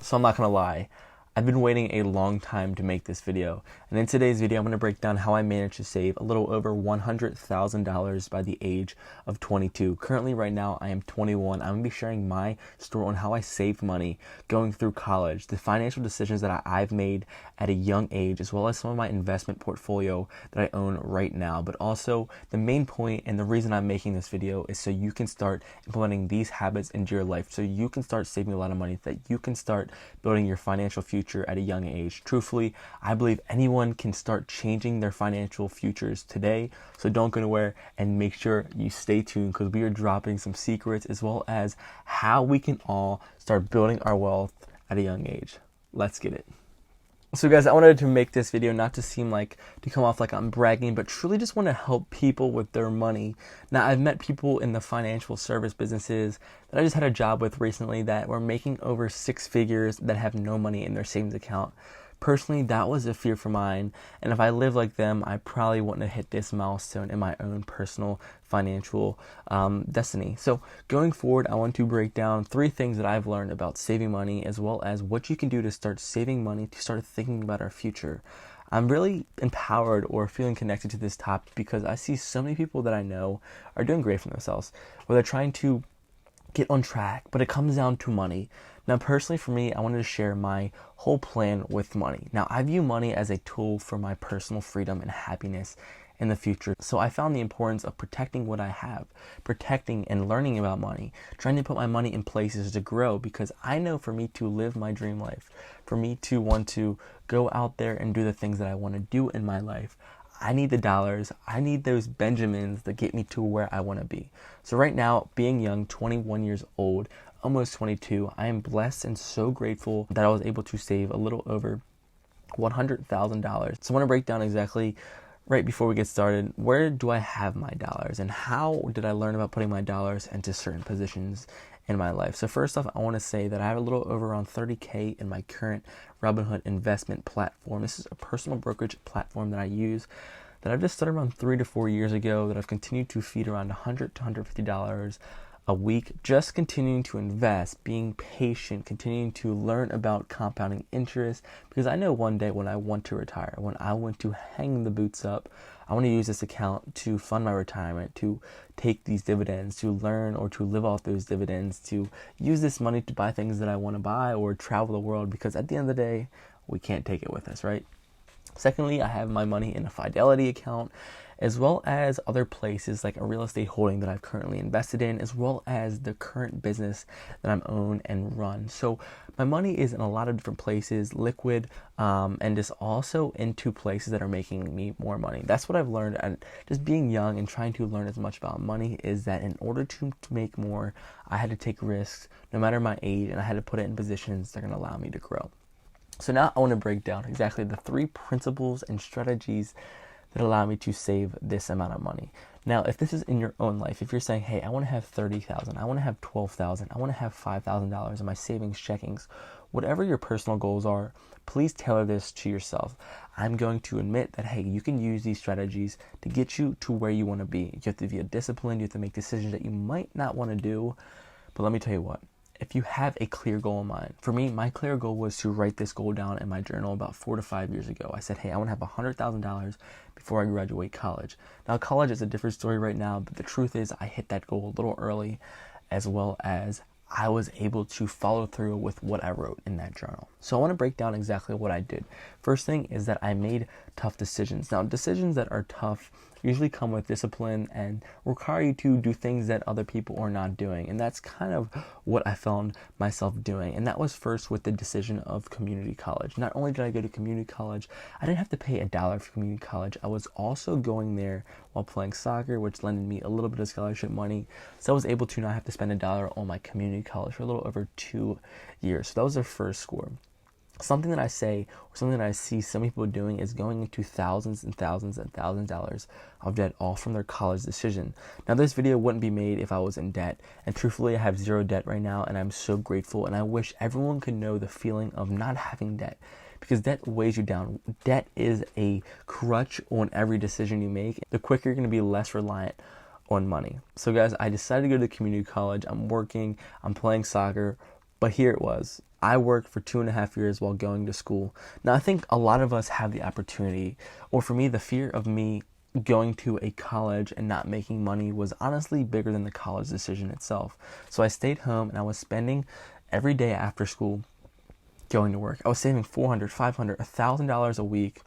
So I'm not gonna lie, I've been waiting a long time to make this video, and in today's video I'm going to break down how I managed to save a little over $100,000 by the age of 22. Currently right now I am 21. I'm going to be sharing my story on how I saved money going through college, the financial decisions that I've made at a young age, as well as some of my investment portfolio that I own right now. But also the main point and the reason I'm making this video is so you can start implementing these habits into your life, so you can start saving a lot of money, that you can start building your financial future at a young age. Truthfully, I believe anyone can start changing their financial futures today. So don't go anywhere and make sure you stay tuned, because we are dropping some secrets as well as how we can all start building our wealth at a young age. Let's get it. So guys, I wanted to make this video not to seem like, to come off like I'm bragging, but truly just want to help people with their money. Now, I've met people in the financial service businesses that I just had a job with recently that were making over 6 figures that have no money in their savings account. Personally, that was a fear for mine, and if I lived like them, I probably wouldn't have hit this milestone in my own personal financial destiny. So going forward, I want to break down 3 things that I've learned about saving money, as well as what you can do to start saving money, to start thinking about our future. I'm really empowered or feeling connected to this topic because I see so many people that I know are doing great for themselves, where they're trying to get on track, but it comes down to money. Now, personally for me, I wanted to share my whole plan with money. Now, I view money as a tool for my personal freedom and happiness in the future. So I found the importance of protecting what I have, protecting and learning about money, trying to put my money in places to grow, because I know for me to live my dream life, for me to want to go out there and do the things that I want to do in my life, I need the dollars, I need those Benjamins that get me to where I want to be. So right now, being young, 21 years old, almost 22, I am blessed and so grateful that I was able to save a little over $100,000. So I want to break down exactly, right before we get started, where do I have my dollars and how did I learn about putting my dollars into certain positions in my life. So first off, I want to say that I have a little over around 30K in my current Robinhood investment platform. This is a personal brokerage platform that I use, that I've just started around 3 to 4 years ago, that I've continued to feed around $100 to $150 a week, just continuing to invest, being patient, continuing to learn about compounding interest, because I know one day when I want to retire, when I want to hang the boots up, I want to use this account to fund my retirement, to take these dividends, to learn or to live off those dividends, to use this money to buy things that I want to buy or travel the world, because at the end of the day, we can't take it with us, right? Secondly, I have my money in a Fidelity account, as well as other places like a real estate holding that I've currently invested in, as well as the current business that I'm own and run. So my money is in a lot of different places, liquid, and just also into places that are making me more money. That's what I've learned, and just being young and trying to learn as much about money, is that in order to make more, I had to take risks no matter my age, and I had to put it in positions that are going to allow me to grow. So now I want to break down exactly the 3 principles and strategies that allow me to save this amount of money. Now, if this is in your own life, if you're saying, hey, I want to have 30,000, I want to have 12,000, I want to have $5,000 in my savings checkings, whatever your personal goals are, please tailor this to yourself. I'm going to admit that, hey, you can use these strategies to get you to where you want to be. You have to be disciplined, you have to make decisions that you might not want to do, but let me tell you what. If you have a clear goal in mind, for me, my clear goal was to write this goal down in my journal about 4 to 5 years ago. I said, hey, I want to have $100,000 before I graduate college. Now, college is a different story right now, but the truth is I hit that goal a little early, as well as I was able to follow through with what I wrote in that journal. So I want to break down exactly what I did. First thing is that I made tough decisions. Now, decisions that are tough usually come with discipline and require you to do things that other people are not doing. And that's kind of what I found myself doing. And that was first with the decision of community college. Not only did I go to community college, I didn't have to pay $1 for community college. I was also going there while playing soccer, which lended me a little bit of scholarship money. So I was able to not have to spend $1 on my community college for a little over 2 years. So that was the first score. Something that I say, or something that I see some people doing, is going into thousands and thousands and thousands of dollars of debt, all from their college decision. Now, this video wouldn't be made if I was in debt, and truthfully, I have 0 debt right now, and I'm so grateful, and I wish everyone could know the feeling of not having debt, because debt weighs you down. Debt is a crutch on every decision you make. The quicker you're going to be less reliant on money. So guys, I decided to go to community college. I'm working, I'm playing soccer, but here it was. I worked for 2.5 years while going to school. Now, I think a lot of us have the opportunity, or for me, the fear of me going to a college and not making money was honestly bigger than the college decision itself. So I stayed home and I was spending every day after school going to work. I was saving $400, $500, $1,000 a week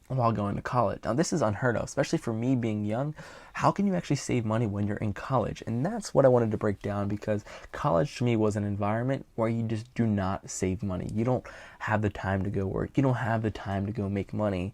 while going to college. Now, this is unheard of, especially for me being young. How can you actually save money when you're in college? And that's what I wanted to break down, because college to me was an environment where you just do not save money. You don't have the time to go work. You don't have the time to go make money.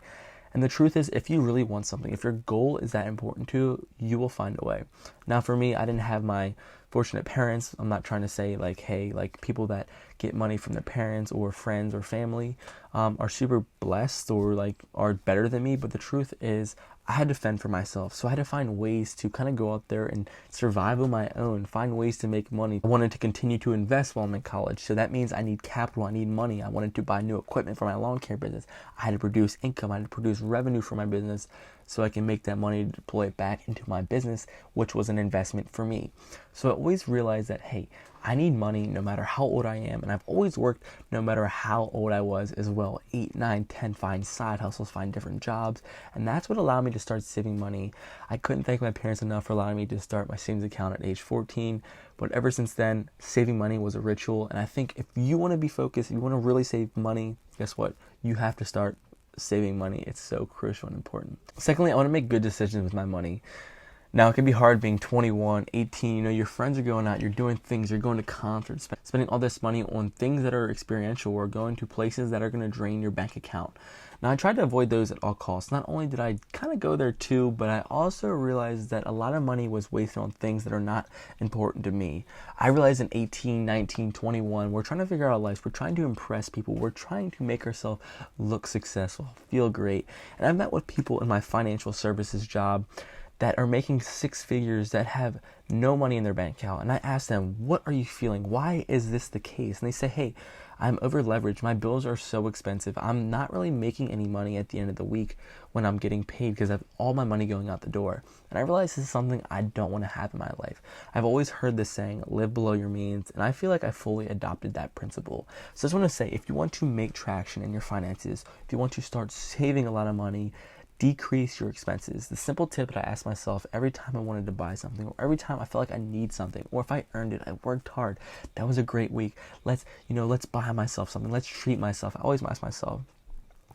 And the truth is, if you really want something, if your goal is that important to you, you will find a way. Now, for me, I didn't have my fortunate parents. I'm not trying to say like, hey, like people that get money from their parents or friends or family are super blessed or like are better than me. But the truth is, I had to fend for myself. So I had to find ways to kind of go out there and survive on my own, find ways to make money. I wanted to continue to invest while I'm in college. So that means I need capital, I need money. I wanted to buy new equipment for my lawn care business. I had to produce income, I had to produce revenue for my business so I can make that money to deploy it back into my business, which was an investment for me. So I always realized that, hey, I need money no matter how old I am. And I've always worked no matter how old I was as well. 8, 9, 10, find side hustles, find different jobs. And that's what allowed me to start saving money. I couldn't thank my parents enough for allowing me to start my savings account at age 14. But ever since then, saving money was a ritual. And I think if you want to be focused, if you want to really save money, guess what? You have to start saving money. It's so crucial and important. Secondly, I want to make good decisions with my money. Now, it can be hard being 21, 18, your friends are going out, you're doing things, you're going to concerts, spending all this money on things that are experiential or going to places that are going to drain your bank account. Now, I tried to avoid those at all costs. Not only did I kind of go there too, but I also realized that a lot of money was wasted on things that are not important to me. I realized in 18, 19, 21, we're trying to figure out our lives. We're trying to impress people. We're trying to make ourselves look successful, feel great. And I've met with people in my financial services job that are making 6 figures that have no money in their bank account. And I ask them, what are you feeling? Why is this the case? And they say, hey, I'm over leveraged. My bills are so expensive. I'm not really making any money at the end of the week when I'm getting paid because I have all my money going out the door. And I realize this is something I don't want to have in my life. I've always heard this saying, live below your means. And I feel like I fully adopted that principle. So I just want to say, if you want to make traction in your finances, if you want to start saving a lot of money, decrease your expenses. The simple tip that I ask myself every time I wanted to buy something, or every time I feel like I need something, or if I earned it, I worked hard, that was a great week, let's buy myself something, let's treat myself. I always ask myself,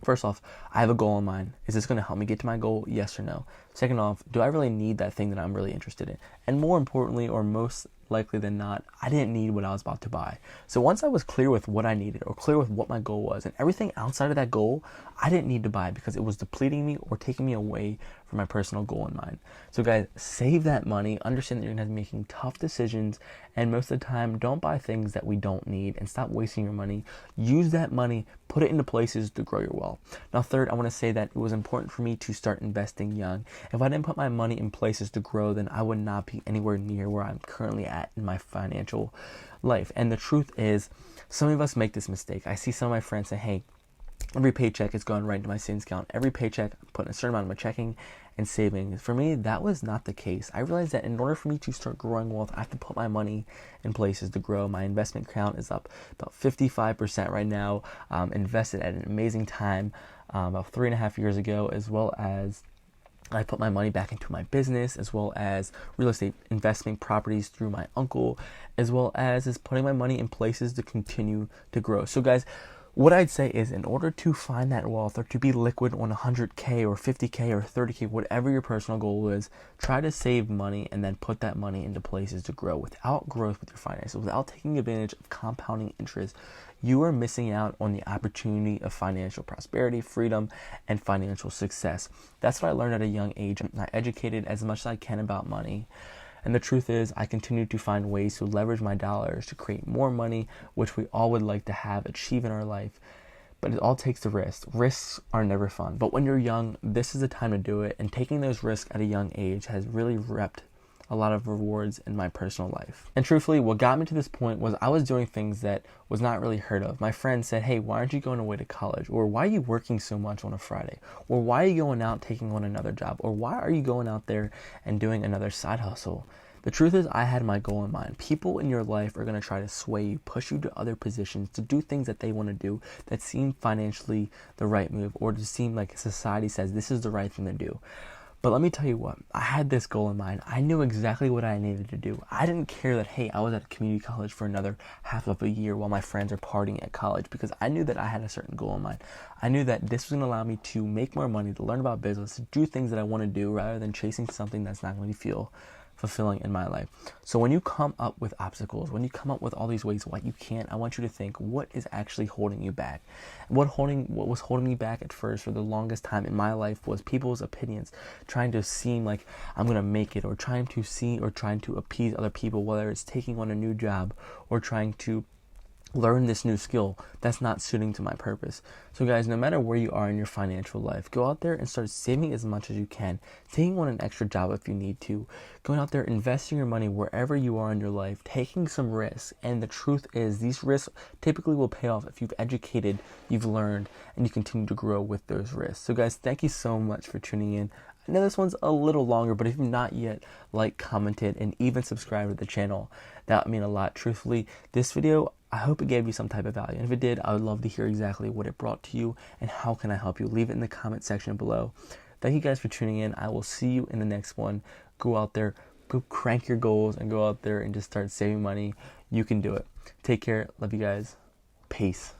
first off, I have a goal in mind. Is this going to help me get to my goal? Yes or no? Second off, do I really need that thing that I'm really interested in? And more importantly, or most likely than not, I didn't need what I was about to buy. So once I was clear with what I needed, or clear with what my goal was, and everything outside of that goal, I didn't need to buy because it was depleting me or taking me away from my personal goal in mind. So guys, save that money, understand that you're going to be making tough decisions, and most of the time, don't buy things that we don't need, and stop wasting your money. Use that money, put it into places to grow your wealth. Now third, I want to say that it was important for me to start investing young. If I didn't put my money in places to grow, then I would not be anywhere near where I'm currently at in my financial life. And the truth is, some of us make this mistake. I see some of my friends say, hey, every paycheck is going right into my savings account. Every paycheck, I'm putting a certain amount of my checking and saving. For me, that was not the case. I realized that in order for me to start growing wealth, I have to put my money in places to grow. My investment account is up about 55% right now, invested at an amazing time about 3.5 years ago, as well as I put my money back into my business, as well as real estate investment properties through my uncle, as well as putting my money in places to continue to grow. So guys, what I'd say is, in order to find that wealth, or to be liquid on 100K or 50K or 30K, whatever your personal goal is, try to save money and then put that money into places to grow. Without growth with your finances, without taking advantage of compounding interest, you are missing out on the opportunity of financial prosperity, freedom, and financial success. That's what I learned at a young age. I educated as much as I can about money. And the truth is, I continue to find ways to leverage my dollars to create more money, which we all would like to have, achieve in our life. But it all takes the risk. Risks are never fun. But when you're young, this is the time to do it. And taking those risks at a young age has really reaped a lot of rewards in my personal life. And truthfully, what got me to this point was I was doing things that was not really heard of. My friends said, hey, why aren't you going away to college? Or why are you working so much on a Friday? Or why are you going out taking on another job? Or why are you going out there and doing another side hustle? The truth is, I had my goal in mind. People in your life are going to try to sway you, push you to other positions, to do things that they want to do that seem financially the right move, or to seem like society says this is the right thing to do. But let me tell you what, I had this goal in mind. I knew exactly what I needed to do. I didn't care that, hey, I was at a community college for another half of a year while my friends are partying at college, because I knew that I had a certain goal in mind. I knew that this was going to allow me to make more money, to learn about business, to do things that I want to do rather than chasing something that's not going to feel fulfilling in my life. So when you come up with obstacles, when you come up with all these ways why you can't, I want you to think, what is actually holding you back? What was holding me back at first for the longest time in my life was people's opinions, trying to seem like I'm going to make it, or trying to appease other people, whether it's taking on a new job or trying to learn this new skill that's not suiting to my purpose. So guys, no matter where you are in your financial life, go out there and start saving as much as you can, taking on an extra job if you need to, going out there, investing your money wherever you are in your life, taking some risks. And the truth is, these risks typically will pay off if you've educated, you've learned, and you continue to grow with those risks. So guys, thank you so much for tuning in. I know this one's a little longer, but if you've not yet liked, commented, and even subscribed to the channel, that would mean a lot. Truthfully, this video, I hope it gave you some type of value. And if it did, I would love to hear exactly what it brought to you and how can I help you. Leave it in the comment section below. Thank you guys for tuning in. I will see you in the next one. Go out there, go crank your goals, and go out there and just start saving money. You can do it. Take care. Love you guys. Peace.